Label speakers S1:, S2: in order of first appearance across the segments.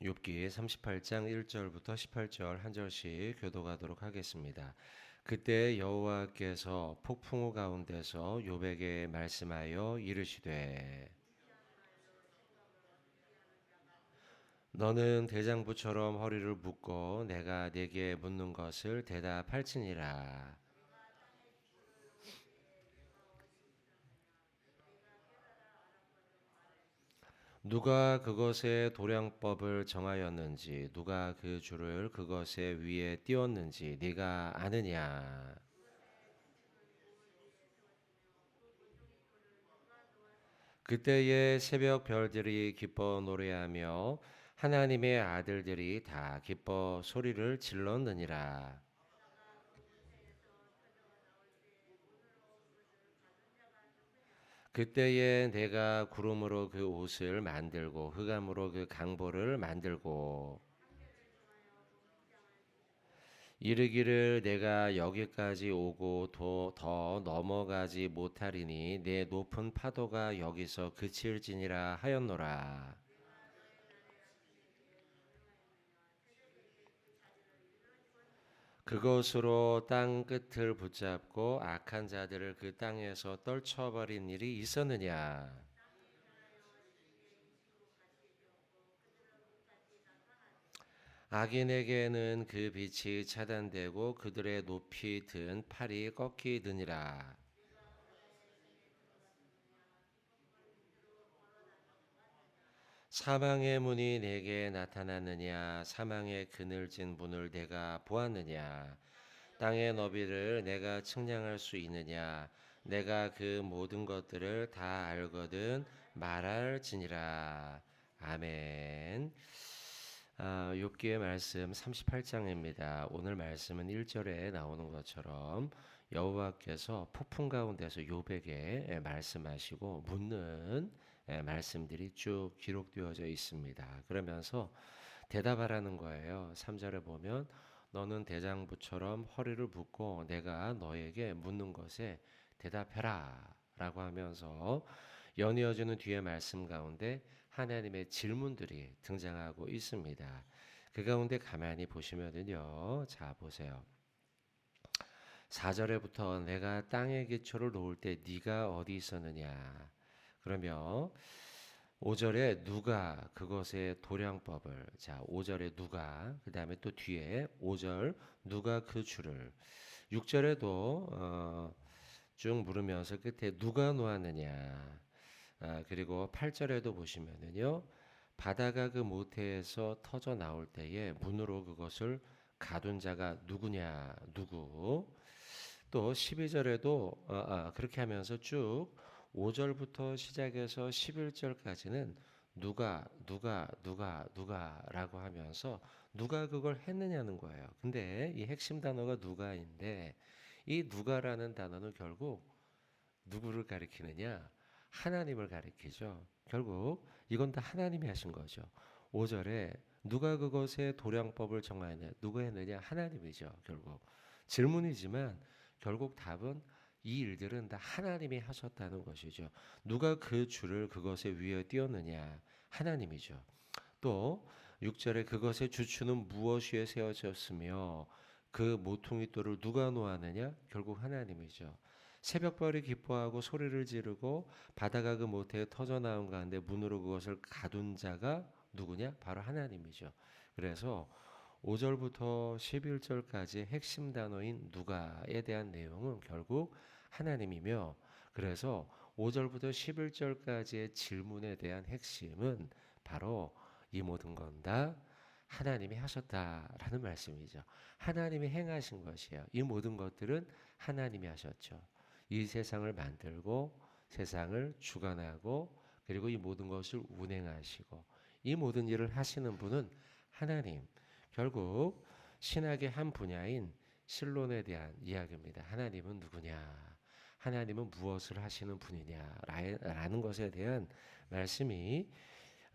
S1: 욥기 38장 1절부터 18절 한 절씩 교독하도록 하겠습니다. 그때 여호와께서 폭풍우 가운데서 욥에게 말씀하여 이르시되 너는 대장부처럼 허리를 묶고 내가 네게 묻는 것을 대답할지니라. 누가 그것의 도량법을 정하였는지 누가 그 줄을 그것의 위에 띄웠는지 네가 아느냐. 그때의 새벽 별들이 기뻐 노래하며 하나님의 아들들이 다 기뻐 소리를 질렀느니라. 그때에 내가 구름으로 그 옷을 만들고 흑암으로 그 강보를 만들고 이르기를 내가 여기까지 오고 더 넘어가지 못하리니 내 높은 파도가 여기서 그칠지니라 하였노라. 그것으로 땅 끝을 붙잡고 악한 자들을 그 땅에서 떨쳐버린 일이 있었느냐? 악인에게는 그 빛이 차단되고 그들의 높이 든 팔이 꺾이느니라. 사망의 문이 내게 나타났느냐? 사망의 그늘진 문을 내가 보았느냐? 땅의 너비를 내가 측량할 수 있느냐? 내가 그 모든 것들을 다 알거든 말할지니라. 아멘. 욥기의 말씀 38장입니다. 오늘 말씀은 1절에 나오는 것처럼 여호와께서 폭풍 가운데서 욥에게 말씀하시고 묻는 말씀들이 쭉 기록되어져 있습니다. 그러면서 대답하라는 거예요. 3절에 보면 너는 대장부처럼 허리를 묶고 내가 너에게 묻는 것에 대답해라 라고 하면서 연이어지는 뒤의 말씀 가운데 하나님의 질문들이 등장하고 있습니다. 그 가운데 가만히 보시면은요. 자, 보세요. 4절에부터 내가 땅의 기초를 놓을 때 네가 어디 있었느냐. 그러면 5절에 누가 그것의 도량법을, 자 5절에 누가, 그 다음에 또 뒤에 5절 누가 그 줄을, 6절에도 쭉 물으면서 끝에 누가 놓았느냐. 그리고 8절에도 보시면은요. 바다가 그 모태에서 터져 나올 때에 문으로 그것을 가둔 자가 누구냐, 누구. 또 12절에도 그렇게 하면서 쭉 5절부터 시작해서 11절까지는 누가라고 하면서 누가 그걸 했느냐는 거예요. 근데 이 핵심 단어가 누가인데 이 누가라는 단어는 결국 누구를 가리키느냐? 하나님을 가리키죠. 결국 이건 다 하나님이 하신 거죠. 5절에 누가 그것의 도량법을 정하였느냐? 누가 했느냐? 하나님이죠. 결국 질문이지만 결국 답은 이 일들은 다 하나님이 하셨다는 것이죠. 누가 그 줄을 그것의 위에 띄웠느냐? 하나님이죠. 또 6절에 그것의 주추는 무엇 위에 세워졌으며 그 모퉁이 돌을 누가 놓았느냐? 결국 하나님이죠. 새벽별이 기뻐하고 소리를 지르고 바다가 그 모태에 터져나온 가운데 문으로 그것을 가둔 자가 누구냐? 바로 하나님이죠. 그래서 5절부터 11절까지 핵심 단어인 누가에 대한 내용은 결국 하나님이며, 그래서 5절부터 11절까지의 질문에 대한 핵심은 바로 이 모든 건 다 하나님이 하셨다라는 말씀이죠. 하나님이 행하신 것이에요. 이 모든 것들은 하나님이 하셨죠. 이 세상을 만들고 세상을 주관하고 그리고 이 모든 것을 운행하시고 이 모든 일을 하시는 분은 하나님. 결국 신학의 한 분야인 신론에 대한 이야기입니다. 하나님은 누구냐? 하나님은 무엇을 하시는 분이냐? 라는 것에 대한 말씀이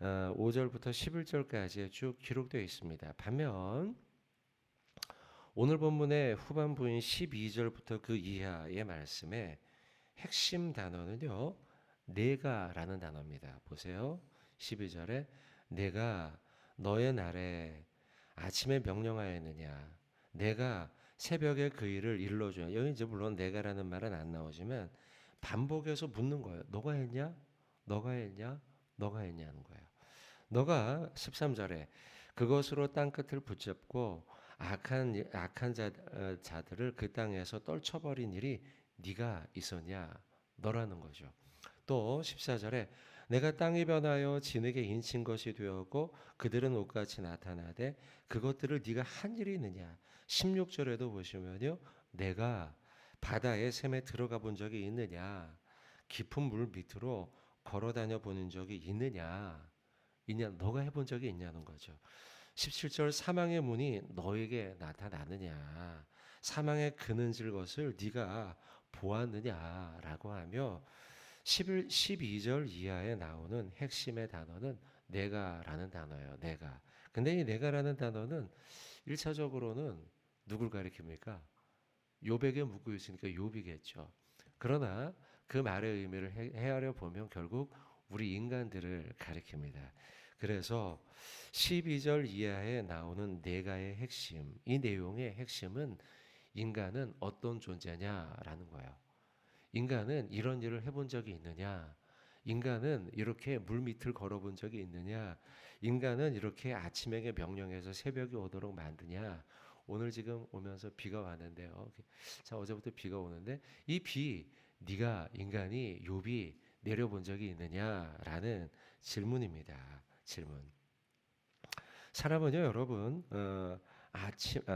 S1: 5절부터 11절까지 쭉 기록되어 있습니다. 반면 오늘 본문의 후반부인 12절부터 그 이하의 말씀에 핵심 단어는요. 내가라는 단어입니다. 보세요. 12절에 내가 너의 날에 아침에 명령하였느냐. 내가 새벽에 그 일을 일러주냐. 여기 이제 물론 내가라는 말은 안 나오지만 반복해서 묻는 거예요. 너가 했냐? 너가 했냐? 너가 했냐는 거예요. 너가 13절에 그것으로 땅 끝을 붙잡고 악한 자들을 그 땅에서 떨쳐버린 일이 네가 있었냐? 너라는 거죠. 또 14절에 내가 땅이 변하여 진흙에 인친 것이 되었고 그들은 옷같이 나타나되 그것들을 네가 한 일이 있느냐. 16절에도 보시면요. 내가 바다의 샘에 들어가 본 적이 있느냐. 깊은 물 밑으로 걸어 다녀 보는 적이 있느냐. 너가 해본 적이 있냐는 거죠. 17절 사망의 문이 너에게 나타나느냐. 사망의 그늘질 것을 네가 보았느냐라고 하며 12절 이하에 나오는 핵심의 단어는 내가라는 단어예요. 내가. 근데 이 내가라는 단어는 1차적으로는 누굴 가리킵니까? 욥에게 묻고 있으니까 욥이겠죠. 그러나 그 말의 의미를 헤아려 보면 결국 우리 인간들을 가리킵니다. 그래서 12절 이하에 나오는 내가의 핵심, 이 내용의 핵심은 인간은 어떤 존재냐라는 거예요. 인간은 이런 일을 해본 적이 있느냐? 인간은 이렇게 물밑을 걸어본 적이 있느냐? 인간은 이렇게 아침에게 명령해서 새벽이 오도록 만드냐? 오늘 지금 오면서 비가 왔는데요. 자, 어제부터 비가 오는데 이 비 네가 인간이 욥이 내려본 적이 있느냐라는 질문입니다. 질문. 사람은요, 여러분,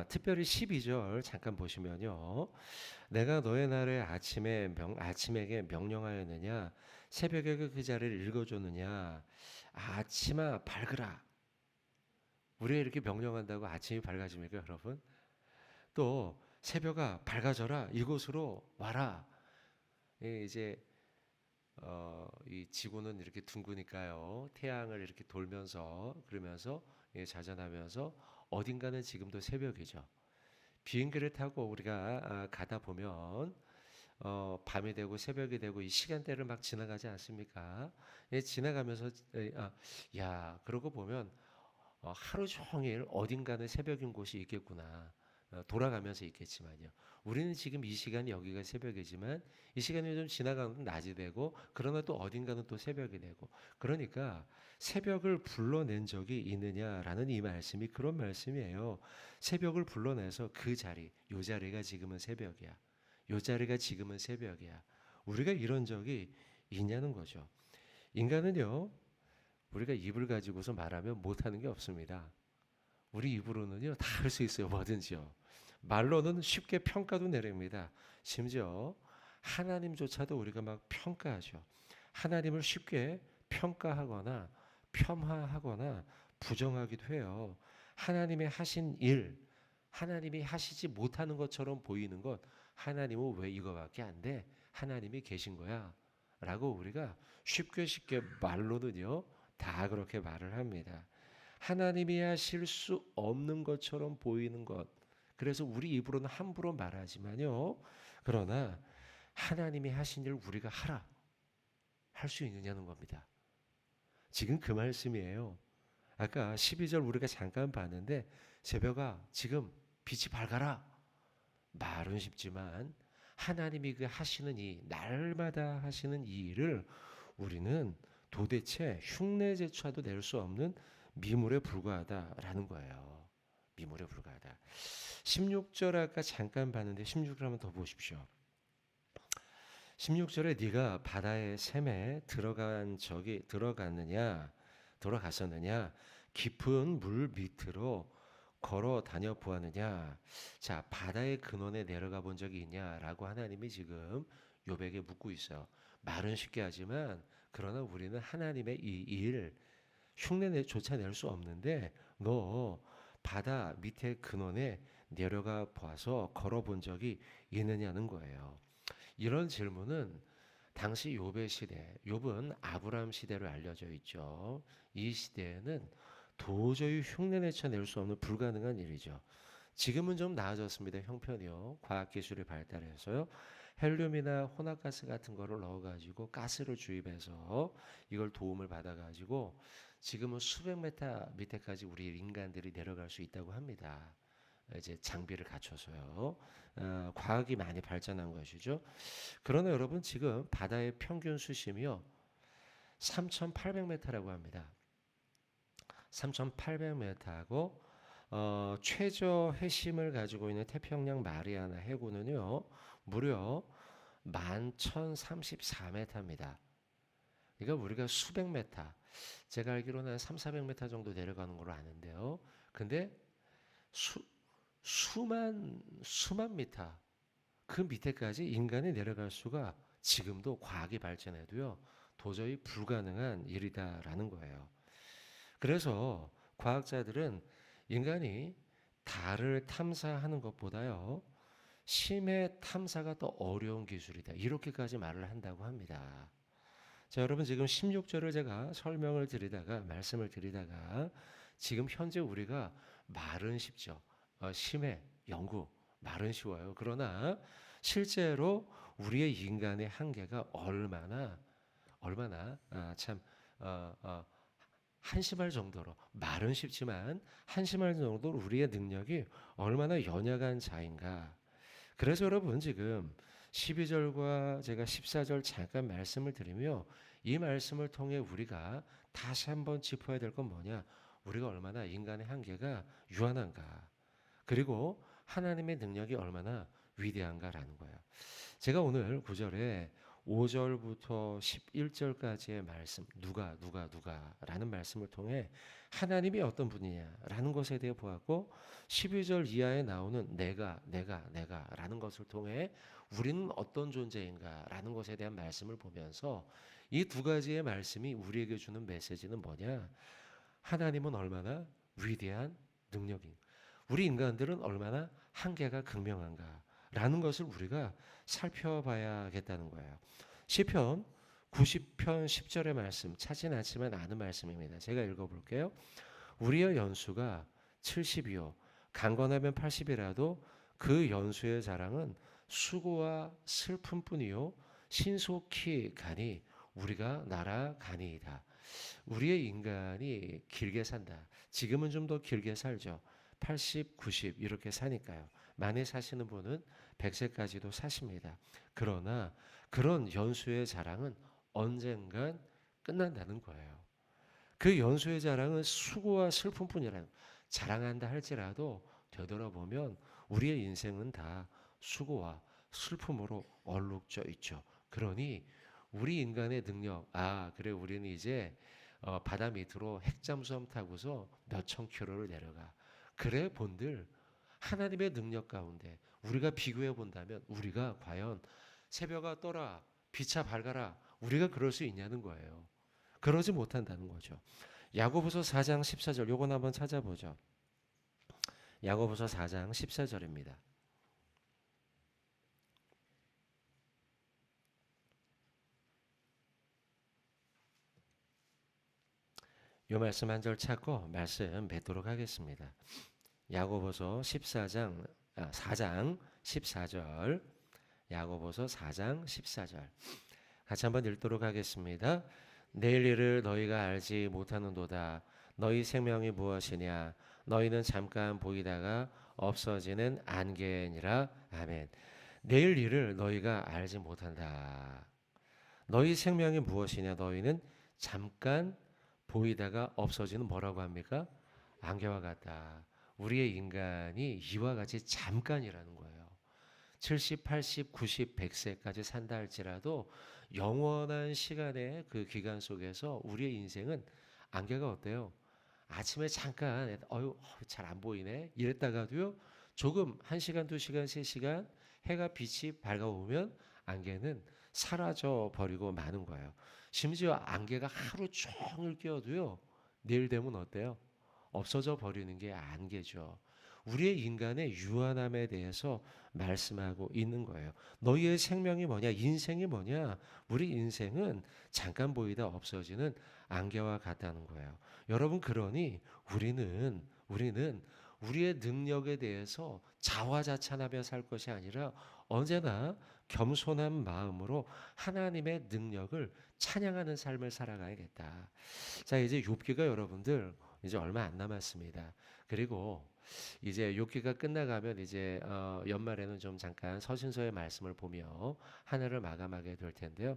S1: 특별히 12절 잠깐 보시면요. 내가 너의 날에 아침에게 명령하였느냐? 새벽에 그 자리를 읽어줬느냐? 아침아 밝으라. 우리가 이렇게 명령한다고 아침이 밝아집니까, 여러분? 또 새벽아 밝아져라. 이곳으로 와라. 이제 이 지구는 이렇게 둥그니까요. 태양을 이렇게 돌면서 그러면서 자전하면서 어딘가는 지금도 새벽이죠. 비행기를 타고 우리가 가다 보면 밤이 되고 새벽이 되고 이 시간대를 막 지나가지 않습니까? 지나가면서 그러고 보면 하루 종일 어딘가는 새벽인 곳이 있겠구나. 돌아가면서 있겠지만요. 우리는 지금 이 시간이 여기가 새벽이지만 이 시간이 좀 지나가면 낮이 되고 그러나 또 어딘가는 또 새벽이 되고 그러니까 새벽을 불러낸 적이 있느냐라는 이 말씀이 그런 말씀이에요. 새벽을 불러내서 그 자리, 요 자리가 지금은 새벽이야. 요 자리가 지금은 새벽이야. 우리가 이런 적이 있냐는 거죠. 인간은요. 우리가 입을 가지고서 말하면 못하는 게 없습니다. 우리 입으로는요 다 할 수 있어요. 뭐든지요. 말로는 쉽게 평가도 내립니다. 심지어 하나님조차도 우리가 막 평가하죠. 하나님을 쉽게 평가하거나 폄하하거나 부정하기도 해요. 하나님의 하신 일, 하나님이 하시지 못하는 것처럼 보이는 것, 하나님은 왜 이거밖에 안 돼? 하나님이 계신 거야. 라고 우리가 쉽게 말로는요 다 그렇게 말을 합니다. 하나님이 하실 수 없는 것처럼 보이는 것. 그래서 우리 입으로는 함부로 말하지만요. 그러나 하나님이 하신 일 우리가 하라. 할 수 있느냐는 겁니다. 지금 그 말씀이에요. 아까 12절 우리가 잠깐 봤는데 새벽아 지금 빛이 밝아라. 말은 쉽지만 하나님이 그 하시는 이 날마다 하시는 이 일을 우리는 도대체 흉내조차도 낼 수 없는 미물에 불과하다라는 거예요. 미물에 불과하다. 16절 아까 잠깐 봤는데 16절 한번 더 보십시오. 16절에 네가 바다의 샘에 들어갔었느냐 깊은 물 밑으로 걸어 다녀 보았느냐. 자, 바다의 근원에 내려가 본 적이 있냐라고 하나님이 지금 욥에게 묻고 있어요. 말은 쉽게 하지만 그러나 우리는 하나님의 이 일 흉내조차 낼 수 없는데 너 바다 밑에 근원에 내려가 봐서 걸어본 적이 있느냐는 거예요. 이런 질문은 당시 욥의 시대, 욥은 아브라함 시대로 알려져 있죠. 이 시대에는 도저히 흉내내쳐 낼 수 없는 불가능한 일이죠. 지금은 좀 나아졌습니다. 형편이요. 과학기술이 발달해서요. 헬륨이나 혼합가스 같은 거를 넣어가지고 가스를 주입해서 이걸 도움을 받아가지고 지금은 수백 메타 밑에까지 우리 인간들이 내려갈 수 있다고 합니다. 이제 장비를 갖춰서요. 과학이 많이 발전한 것이죠. 그러나 여러분 지금 바다의 평균 수심이요 3,800m라고 합니다. 3,800m하고 최저 해심을 가지고 있는 태평양 마리아나 해구는요 무려 11,034m입니다. 그러니까 우리가 수백 메타, 제가 알기로는 3, 400m 정도 내려가는 걸로 아는데요. 근데 수만 미터 그 밑에까지 인간이 내려갈 수가 지금도 과학이 발전해도요 도저히 불가능한 일이다라는 거예요. 그래서 과학자들은 인간이 달을 탐사하는 것보다요 심해 탐사가 더 어려운 기술이다 이렇게까지 말을 한다고 합니다. 자, 여러분 지금 16절을 제가 설명을 드리다가 말씀을 드리다가 지금 현재 우리가 말은 쉽죠. 심해 연구 말은 쉬워요. 그러나 실제로 우리의 인간의 한계가 얼마나 참 한심할 정도로 말은 쉽지만 한심할 정도로 우리의 능력이 얼마나 연약한 자인가. 그래서 여러분 지금 12절과 제가 14절 잠깐 말씀을 드리며 이 말씀을 통해 우리가 다시 한번 짚어야 될 건 뭐냐? 우리가 얼마나 인간의 한계가 유한한가. 그리고 하나님의 능력이 얼마나 위대한가라는 거예요. 제가 오늘 9절에 5절부터 11절까지의 말씀 누가라는 말씀을 통해 하나님이 어떤 분이냐라는 것에 대해 보았고 12절 이하에 나오는 내가라는 것을 통해 우리는 어떤 존재인가라는 것에 대한 말씀을 보면서 이 두 가지의 말씀이 우리에게 주는 메시지는 뭐냐? 하나님은 얼마나 위대한 능력인 우리 인간들은 얼마나 한계가 극명한가라는 것을 우리가 살펴봐야겠다는 거예요. 시편 90편 10절의 말씀 차진 않지만 아는 말씀입니다. 제가 읽어볼게요. 우리의 연수가 70이요 강건하면 80이라도 그 연수의 자랑은 수고와 슬픔뿐이요 신속히 가니 우리가 날아가니이다. 우리의 인간이 길게 산다. 지금은 좀 더 길게 살죠. 80, 90 이렇게 사니까요. 많이 사시는 분은 100세까지도 사십니다. 그러나 그런 연수의 자랑은 언젠간 끝난다는 거예요. 그 연수의 자랑은 수고와 슬픔뿐이라는 자랑한다 할지라도 되돌아보면 우리의 인생은 다 수고와 슬픔으로 얼룩져 있죠. 그러니 우리 인간의 능력, 그래 우리는 이제 바다 밑으로 핵잠수함 타고서 몇천 킬로를 내려가. 그래 본들 하나님의 능력 가운데 우리가 비교해 본다면 우리가 과연 새벽아 떠라 빛아 밝아라 우리가 그럴 수 있냐는 거예요. 그러지 못한다는 거죠. 야고보서 4장 14절 요건 한번 찾아보죠. 야고보서 4장 14절입니다. 요 말씀 한 절 찾고 말씀 맺도록 하겠습니다. 야고보서 4장 14절 야고보서 4장 14절 같이 한번 읽도록 하겠습니다. 내일 일을 너희가 알지 못하는도다. 너희 생명이 무엇이냐? 너희는 잠깐 보이다가 없어지는 안개니라. 아멘. 내일 일을 너희가 알지 못한다. 너희 생명이 무엇이냐? 너희는 잠깐 보이다가 없어지는 뭐라고 합니까? 안개와 같다. 우리의 인간이 이와 같이 잠깐이라는 거예요. 70, 80, 90, 100세까지 산다 할지라도 영원한 시간의 그 기간 속에서 우리의 인생은 안개가 어때요? 아침에 잠깐 잘 안 보이네 이랬다가도요 조금 1시간, 2시간, 3시간 해가 빛이 밝아오면 안개는 사라져 버리고 마는 거예요. 심지어 안개가 하루 종일 끼어도요 내일 되면 어때요? 없어져 버리는 게 안개죠. 우리의 인간의 유한함에 대해서 말씀하고 있는 거예요. 너희의 생명이 뭐냐? 인생이 뭐냐? 우리 인생은 잠깐 보이다 없어지는 안개와 같다는 거예요. 여러분 그러니 우리는 우리의 능력에 대해서 자화자찬하며 살 것이 아니라 언제나 겸손한 마음으로 하나님의 능력을 찬양하는 삶을 살아가야겠다. 자, 이제 욥기가 여러분들 이제 얼마 안 남았습니다. 그리고 이제 욥기가 끝나가면 이제 연말에는 좀 잠깐 서신서의 말씀을 보며 한 해를 마감하게 될 텐데요.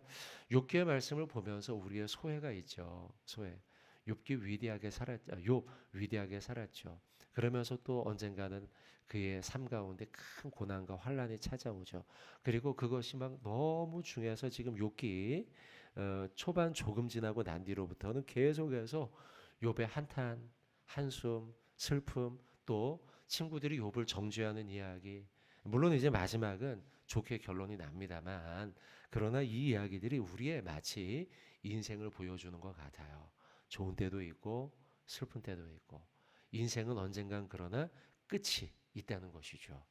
S1: 욥기의 말씀을 보면서 우리의 소회가 있죠. 소회. 욥기 위대하게 욥 위대하게 살았죠. 그러면서 또 언젠가는 그의 삶 가운데 큰 고난과 환란이 찾아오죠. 그리고 그것이 막 너무 중요해서 지금 욥기 초반 조금 지나고 난 뒤로부터는 계속해서 욥의 한탄, 한숨, 슬픔, 또 친구들이 욥을 정죄하는 이야기. 물론 이제 마지막은 좋게 결론이 납니다만, 그러나 이 이야기들이 우리의 마치 인생을 보여주는 것 같아요. 좋은 때도 있고 슬픈 때도 있고, 인생은 언젠간 그러나 끝이 있다는 것이죠.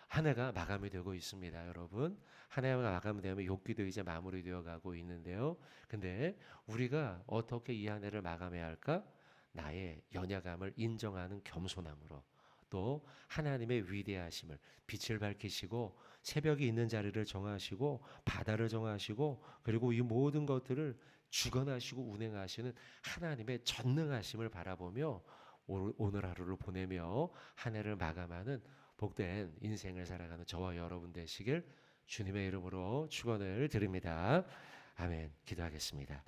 S1: 한 해가 마감이 되고 있습니다, 여러분. 한 해가 마감되면 욥기도 이제 마무리되어 가고 있는데요. 근데 우리가 어떻게 이 한 해를 마감해야 할까? 나의 연약함을 인정하는 겸손함으로, 또 하나님의 위대하심을, 빛을 밝히시고 새벽이 있는 자리를 정하시고 바다를 정하시고, 그리고 이 모든 것들을 주관하시고 운행하시는 하나님의 전능하심을 바라보며 오늘 하루를 보내며 한 해를 마감하는 복된 인생을 살아가는 저와 여러분 되시길 주님의 이름으로 축원을 드립니다. 아멘. 기도하겠습니다.